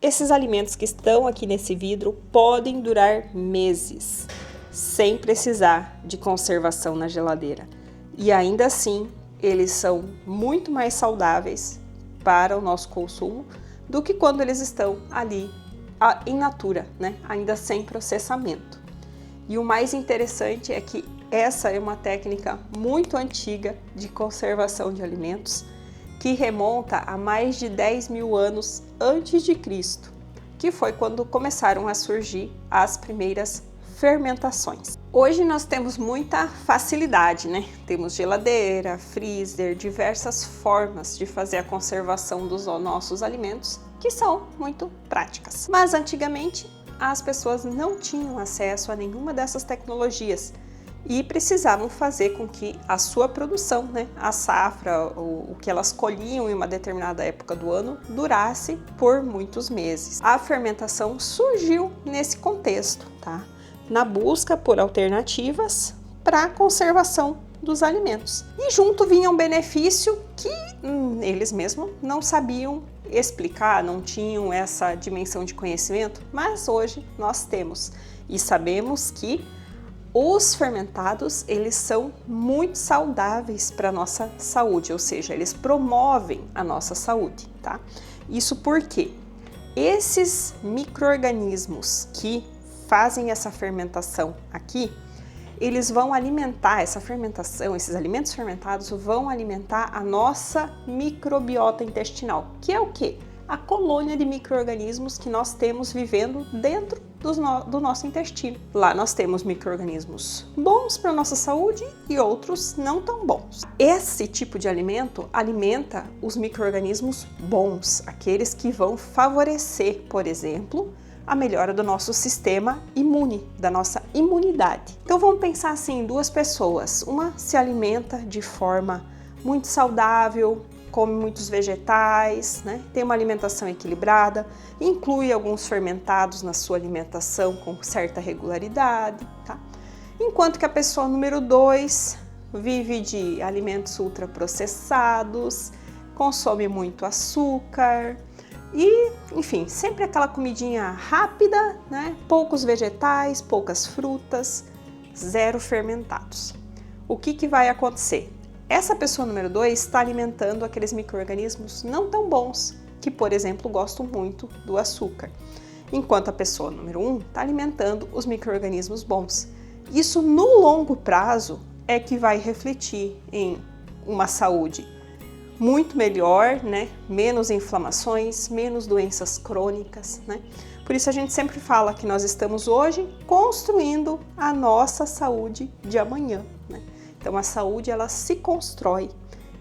Esses alimentos que estão aqui nesse vidro podem durar meses, sem precisar de conservação na geladeira. E ainda assim, eles são muito mais saudáveis para o nosso consumo do que quando eles estão ali in natura, né? Ainda sem processamento. E o mais interessante é que essa é uma técnica muito antiga de conservação de alimentos, que remonta a mais de 10 mil anos antes de Cristo, que foi quando começaram a surgir as primeiras fermentações. Hoje nós temos muita facilidade, né? Temos geladeira, freezer, diversas formas de fazer a conservação dos nossos alimentos, que são muito práticas. Mas antigamente as pessoas não tinham acesso a nenhuma dessas tecnologias e precisavam fazer com que a sua produção, né, a safra, o que elas colhiam em uma determinada época do ano, durasse por muitos meses. A fermentação surgiu nesse contexto, tá? Na busca por alternativas para a conservação dos alimentos. E junto vinha um benefício que eles mesmos não sabiam explicar, não tinham essa dimensão de conhecimento, mas hoje nós temos e sabemos que os fermentados, eles são muito saudáveis para a nossa saúde, ou seja, eles promovem a nossa saúde, tá? Isso porque esses micro-organismos que fazem essa fermentação aqui, eles vão alimentar essa fermentação, esses alimentos fermentados vão alimentar a nossa microbiota intestinal, que é o quê? A colônia de micro-organismos que nós temos vivendo dentro do nosso intestino. Lá nós temos micro-organismos bons para a nossa saúde e outros não tão bons. Esse tipo de alimento alimenta os micro-organismos bons, aqueles que vão favorecer, por exemplo, a melhora do nosso sistema imune, da nossa imunidade. Então vamos pensar assim, duas pessoas, uma se alimenta de forma muito saudável, come muitos vegetais, né? Tem uma alimentação equilibrada, inclui alguns fermentados na sua alimentação com certa regularidade, tá? Enquanto que a pessoa número 2 vive de alimentos ultraprocessados, consome muito açúcar e, enfim, sempre aquela comidinha rápida, né? Poucos vegetais, poucas frutas, zero fermentados. O que vai acontecer? Essa pessoa número 2 está alimentando aqueles micro-organismos não tão bons, que, por exemplo, gostam muito do açúcar. Enquanto a pessoa número 1 está alimentando os micro-organismos bons. Isso, no longo prazo, é que vai refletir em uma saúde muito melhor, né? Menos inflamações, menos doenças crônicas, né? Por isso a gente sempre fala que nós estamos hoje construindo a nossa saúde de amanhã, né? Então a saúde, ela se constrói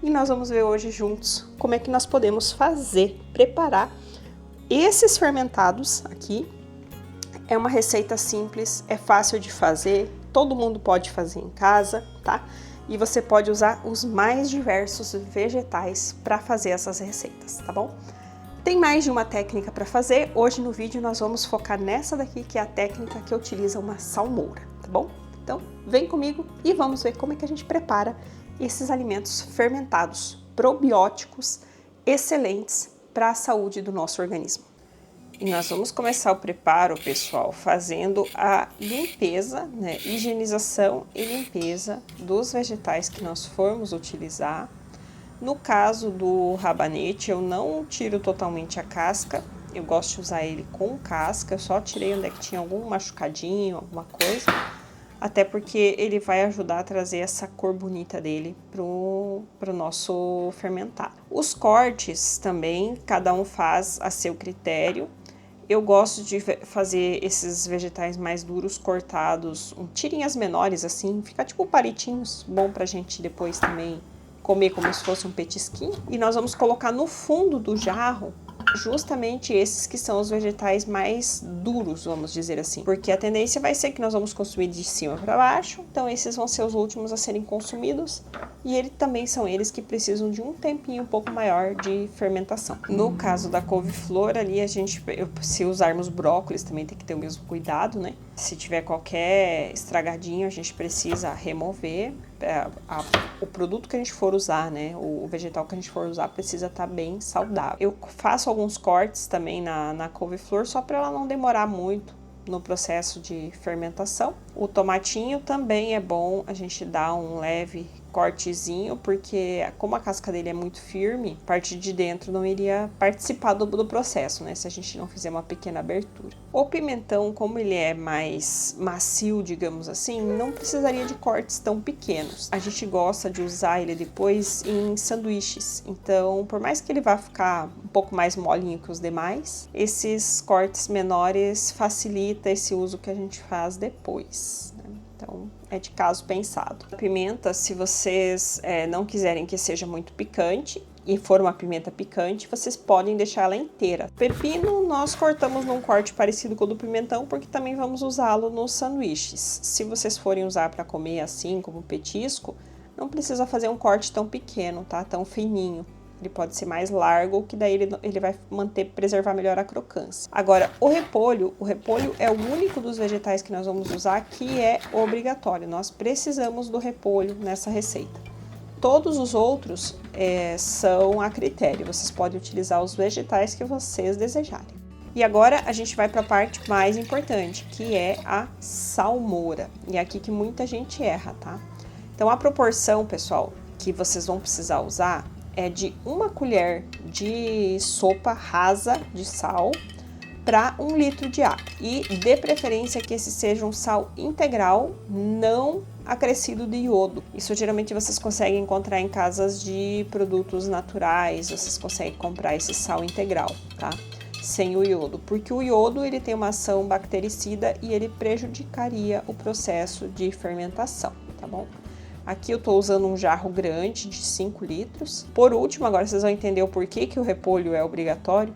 e nós vamos ver hoje juntos como é que nós podemos preparar esses fermentados aqui. É uma receita simples, é fácil de fazer, todo mundo pode fazer em casa, tá? E você pode usar os mais diversos vegetais para fazer essas receitas, tá bom? Tem mais de uma técnica para fazer, hoje no vídeo nós vamos focar nessa daqui, que é a técnica que utiliza uma salmoura, tá bom? Então, vem comigo e vamos ver como é que a gente prepara esses alimentos fermentados, probióticos, excelentes para a saúde do nosso organismo. E nós vamos começar o preparo, pessoal, fazendo a limpeza, né, higienização e limpeza dos vegetais que nós formos utilizar. No caso do rabanete, eu não tiro totalmente a casca, eu gosto de usar ele com casca, eu só tirei onde é que tinha algum machucadinho, alguma coisa. Até porque ele vai ajudar a trazer essa cor bonita dele pro nosso fermentado. Os cortes também, cada um faz a seu critério. Eu gosto de fazer esses vegetais mais duros cortados, tirinhas menores assim, fica tipo palitinhos, bom pra gente depois também comer como se fosse um petisquinho. E nós vamos colocar no fundo do jarro justamente esses que são os vegetais mais duros, vamos dizer assim, porque a tendência vai ser que nós vamos consumir de cima para baixo, então esses vão ser os últimos a serem consumidos e também são eles que precisam de um tempinho um pouco maior de fermentação. No caso da couve-flor ali, se usarmos brócolis também tem que ter o mesmo cuidado, né? Se tiver qualquer estragadinho a gente precisa remover. o produto que a gente for usar, né, o vegetal que a gente for usar precisa estar bem saudável. Eu faço alguns cortes também na couve-flor só para ela não demorar muito no processo de fermentação. O tomatinho também é bom a gente dar um leve cortezinho, porque como a casca dele é muito firme, a parte de dentro não iria participar do processo, né, se a gente não fizer uma pequena abertura. O pimentão, como ele é mais macio, digamos assim, não precisaria de cortes tão pequenos. A gente gosta de usar ele depois em sanduíches, então por mais que ele vá ficar um pouco mais molinho que os demais, esses cortes menores facilita esse uso que a gente faz depois, né? Então, é de caso pensado. A pimenta, se vocês não quiserem que seja muito picante e for uma pimenta picante, vocês podem deixar ela inteira. Pepino, nós cortamos num corte parecido com o do pimentão, porque também vamos usá-lo nos sanduíches. Se vocês forem usar para comer assim, como petisco, não precisa fazer um corte tão pequeno, tá? Tão fininho. Ele pode ser mais largo, que daí ele vai preservar melhor a crocância. Agora, o repolho é o único dos vegetais que nós vamos usar que é obrigatório. Nós precisamos do repolho nessa receita. Todos os outros são a critério. Vocês podem utilizar os vegetais que vocês desejarem. E agora a gente vai para a parte mais importante, que é a salmoura. E é aqui que muita gente erra, tá? Então, a proporção, pessoal, que vocês vão precisar usar é de 1 colher de sopa rasa de sal para 1 litro de água. E de preferência que esse seja um sal integral, não acrescido de iodo. Isso geralmente vocês conseguem encontrar em casas de produtos naturais, vocês conseguem comprar esse sal integral, tá? Sem o iodo, porque o iodo ele tem uma ação bactericida e ele prejudicaria o processo de fermentação, tá bom? Aqui eu estou usando um jarro grande de 5 litros. Por último, agora vocês vão entender o porquê que o repolho é obrigatório.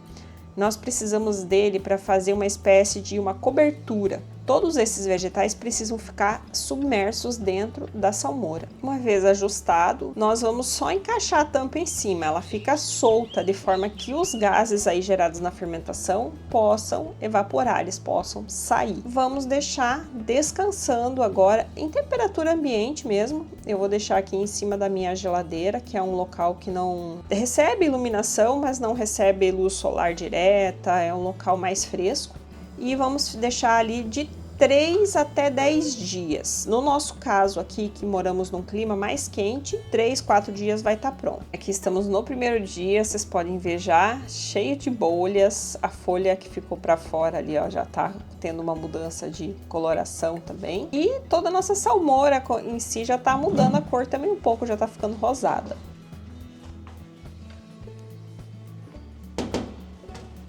Nós precisamos dele para fazer uma espécie de uma cobertura. Todos esses vegetais precisam ficar submersos dentro da salmoura. Uma vez ajustado, nós vamos só encaixar a tampa em cima. Ela fica solta, de forma que os gases aí gerados na fermentação possam evaporar, eles possam sair. Vamos deixar descansando agora em temperatura ambiente mesmo. Eu vou deixar aqui em cima da minha geladeira, que é um local que não recebe iluminação, mas não recebe luz solar direta, é um local mais fresco. E vamos deixar ali de 3 até 10 dias. No nosso caso aqui, que moramos num clima mais quente, 3, 4 dias vai estar pronto. Aqui estamos no primeiro dia, vocês podem ver já cheio de bolhas. A folha que ficou para fora ali, ó, já tá tendo uma mudança de coloração também. E toda a nossa salmoura em si já tá mudando a cor também um pouco, já tá ficando rosada.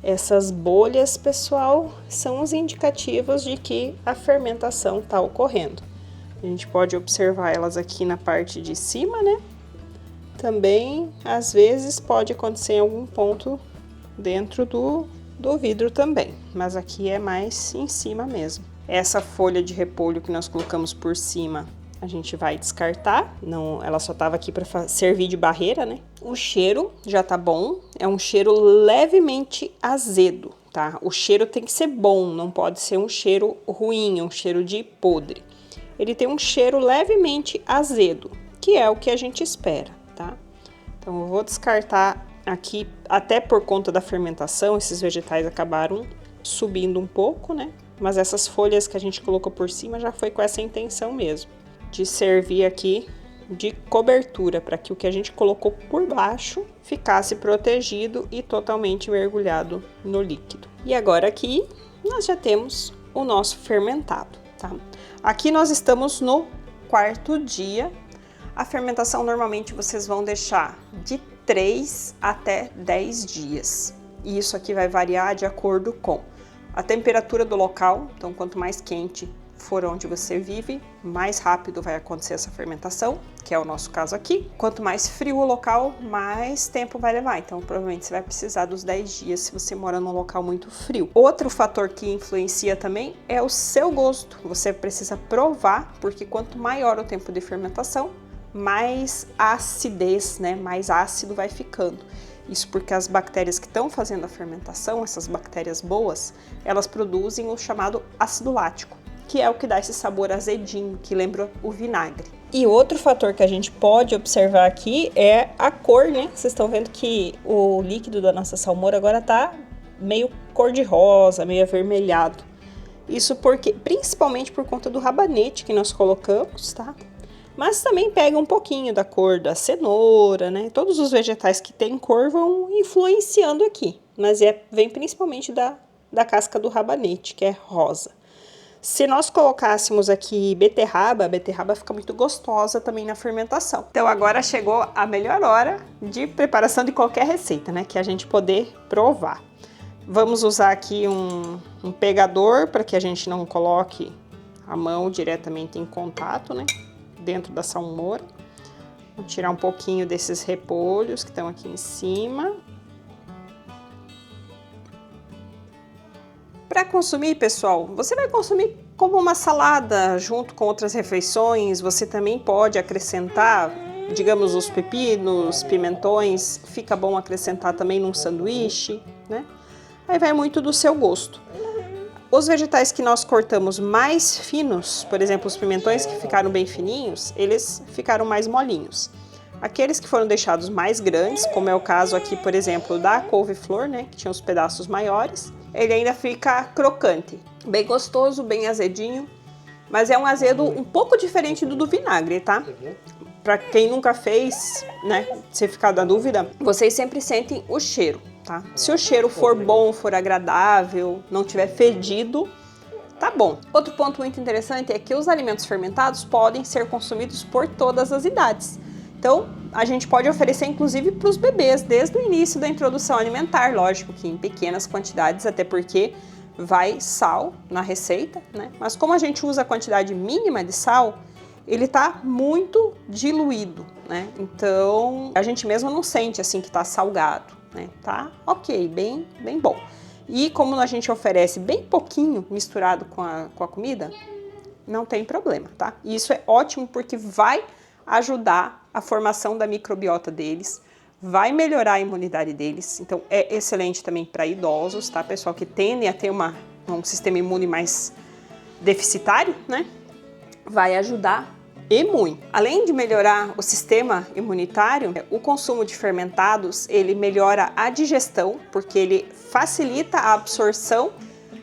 Essas bolhas, pessoal, são os indicativos de que a fermentação está ocorrendo. A gente pode observar elas aqui na parte de cima, né? Também, às vezes, pode acontecer em algum ponto dentro do vidro também, mas aqui é mais em cima mesmo. Essa folha de repolho que nós colocamos por cima, a gente vai descartar, não, ela só estava aqui para servir de barreira, né? O cheiro já tá bom, é um cheiro levemente azedo, tá? O cheiro tem que ser bom, não pode ser um cheiro ruim, um cheiro de podre. Ele tem um cheiro levemente azedo, que é o que a gente espera, tá? Então eu vou descartar aqui, até por conta da fermentação, esses vegetais acabaram subindo um pouco, né? Mas essas folhas que a gente colocou por cima já foi com essa intenção mesmo, de servir aqui de cobertura, para que o que a gente colocou por baixo ficasse protegido e totalmente mergulhado no líquido. E agora aqui nós já temos o nosso fermentado, tá? Aqui nós estamos no 4º dia. A fermentação normalmente vocês vão deixar de 3 até 10 dias. E isso aqui vai variar de acordo com a temperatura do local. Então, quanto mais quente for onde você vive, mais rápido vai acontecer essa fermentação, que é o nosso caso aqui. Quanto mais frio o local, mais tempo vai levar. Então, provavelmente você vai precisar dos 10 dias se você mora num local muito frio. Outro fator que influencia também é o seu gosto. Você precisa provar, porque quanto maior o tempo de fermentação, mais acidez, né? Mais ácido vai ficando. Isso porque as bactérias que estão fazendo a fermentação, essas bactérias boas, elas produzem o chamado ácido lático. que é o que dá esse sabor azedinho, que lembra o vinagre. E outro fator que a gente pode observar aqui é a cor, né? Vocês estão vendo que o líquido da nossa salmoura agora tá meio cor de rosa, meio avermelhado. Isso porque, principalmente por conta do rabanete que nós colocamos, tá? Mas também pega um pouquinho da cor da cenoura, né? Todos os vegetais que têm cor vão influenciando aqui, mas vem principalmente da casca do rabanete, que é rosa. Se nós colocássemos aqui beterraba, a beterraba fica muito gostosa também na fermentação. Então agora chegou a melhor hora de preparação de qualquer receita, né? Que é a gente poder provar. Vamos usar aqui um pegador para que a gente não coloque a mão diretamente em contato, né? Dentro da salmoura. Vou tirar um pouquinho desses repolhos que estão aqui em cima. Para consumir, pessoal, você vai consumir como uma salada junto com outras refeições. Você também pode acrescentar, digamos, os pepinos, pimentões. Fica bom acrescentar também num sanduíche, né? Aí vai muito do seu gosto. Os vegetais que nós cortamos mais finos, por exemplo, os pimentões que ficaram bem fininhos, eles ficaram mais molinhos. Aqueles que foram deixados mais grandes, como é o caso aqui, por exemplo, da couve-flor, né, que tinha os pedaços maiores, ele ainda fica crocante, bem gostoso, bem azedinho, mas é um azedo um pouco diferente do vinagre, tá? Para quem nunca fez, né, se ficar da dúvida, vocês sempre sentem o cheiro. Tá? Se o cheiro for bom, for agradável, não tiver fedido, tá bom. Outro ponto muito interessante é que os alimentos fermentados podem ser consumidos por todas as idades. Então, a gente pode oferecer inclusive para os bebês desde o início da introdução alimentar, lógico que em pequenas quantidades, até porque vai sal na receita, né? Mas como a gente usa a quantidade mínima de sal, ele tá muito diluído, né? Então, a gente mesmo não sente assim que tá salgado. Né? Tá ok, bem bom. E como a gente oferece bem pouquinho misturado com a comida, não tem problema, tá? E isso é ótimo porque vai ajudar a formação da microbiota deles, vai melhorar a imunidade deles, então é excelente também para idosos, tá? Pessoal que tendem a ter um sistema imune mais deficitário, né? Vai ajudar e muito. Além de melhorar o sistema imunitário, o consumo de fermentados, ele melhora a digestão, porque ele facilita a absorção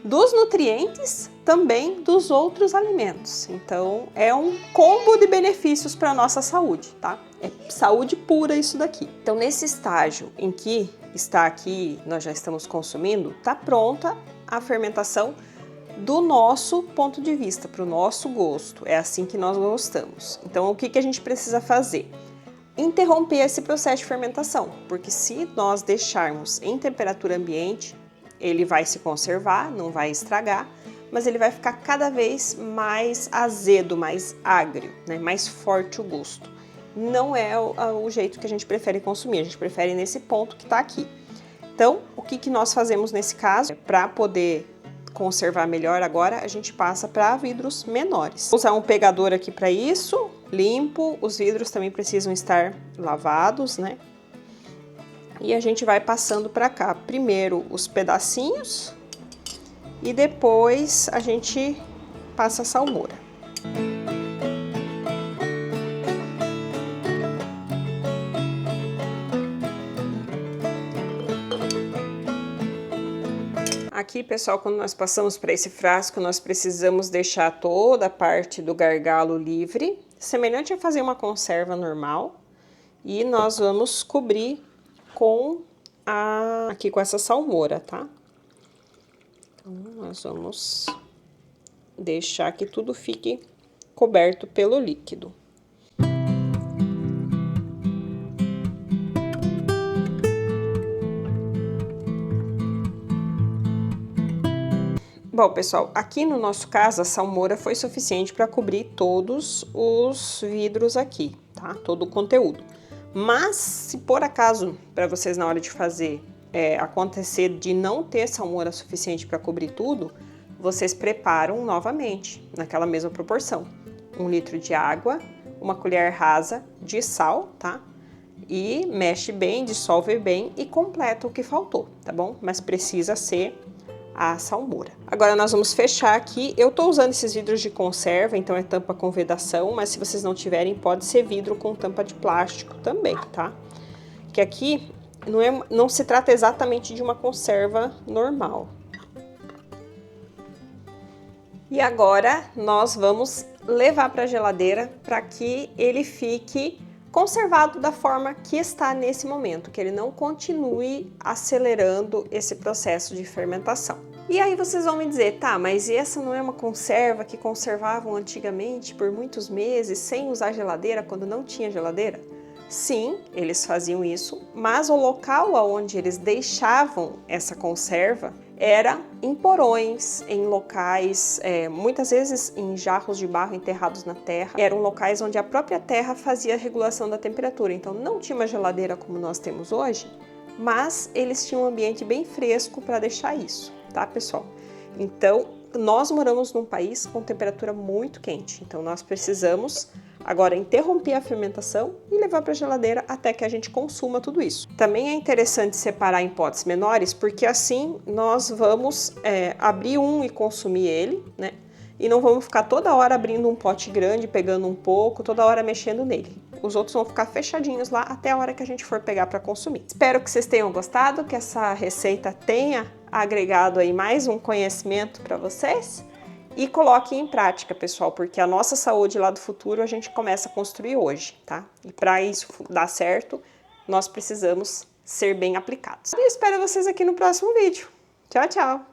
dos nutrientes também dos outros alimentos. Então, é um combo de benefícios para a nossa saúde, tá? É saúde pura isso daqui. Então, nesse estágio em que está aqui, nós já estamos consumindo, tá pronta a fermentação do nosso ponto de vista, para o nosso gosto. É assim que nós gostamos. Então, o que a gente precisa fazer? Interromper esse processo de fermentação, porque se nós deixarmos em temperatura ambiente, ele vai se conservar, não vai estragar, mas ele vai ficar cada vez mais azedo, mais agrio, né? Mais forte o gosto. Não é o jeito que a gente prefere consumir, a gente prefere nesse ponto que está aqui. Então, o que nós fazemos nesse caso? Para poder conservar melhor agora, a gente passa para vidros menores. Vou usar um pegador aqui para isso, limpo, os vidros também precisam estar lavados, né? E a gente vai passando para cá, primeiro os pedacinhos e depois a gente passa a salmoura. Aqui, pessoal, quando nós passamos para esse frasco, nós precisamos deixar toda a parte do gargalo livre, semelhante a fazer uma conserva normal. E nós vamos cobrir aqui com essa salmoura, tá? Então, nós vamos deixar que tudo fique coberto pelo líquido. Bom, pessoal, aqui no nosso caso a salmoura foi suficiente para cobrir todos os vidros aqui, tá? Todo o conteúdo. Mas, se por acaso, para vocês na hora de fazer, acontecer de não ter salmoura suficiente para cobrir tudo, vocês preparam novamente, naquela mesma proporção. 1 litro de água, uma colher rasa de sal, tá? E mexe bem, dissolve bem e completa o que faltou, tá bom? Mas precisa ser a salmoura. Agora nós vamos fechar aqui. Eu tô usando esses vidros de conserva, então é tampa com vedação, mas se vocês não tiverem, pode ser vidro com tampa de plástico também, tá? Que aqui não se trata exatamente de uma conserva normal. E agora nós vamos levar para a geladeira para que ele fique conservado da forma que está nesse momento, que ele não continue acelerando esse processo de fermentação. E aí vocês vão me dizer, tá, mas essa não é uma conserva que conservavam antigamente por muitos meses sem usar geladeira, quando não tinha geladeira? Sim, eles faziam isso, mas o local onde eles deixavam essa conserva era em porões, em locais, muitas vezes em jarros de barro enterrados na terra. Eram locais onde a própria terra fazia a regulação da temperatura, então não tinha uma geladeira como nós temos hoje, mas eles tinham um ambiente bem fresco para deixar isso, tá, pessoal? Então, nós moramos num país com temperatura muito quente, então nós precisamos agora interromper a fermentação e levar para a geladeira até que a gente consuma tudo isso. Também é interessante separar em potes menores, porque assim nós vamos abrir um e consumir ele, né? E não vamos ficar toda hora abrindo um pote grande, pegando um pouco, toda hora mexendo nele. Os outros vão ficar fechadinhos lá até a hora que a gente for pegar para consumir. Espero que vocês tenham gostado, que essa receita tenha agregado aí mais um conhecimento para vocês. E coloque em prática, pessoal, porque a nossa saúde lá do futuro a gente começa a construir hoje, tá? E para isso dar certo, nós precisamos ser bem aplicados. E espero vocês aqui no próximo vídeo. Tchau, tchau!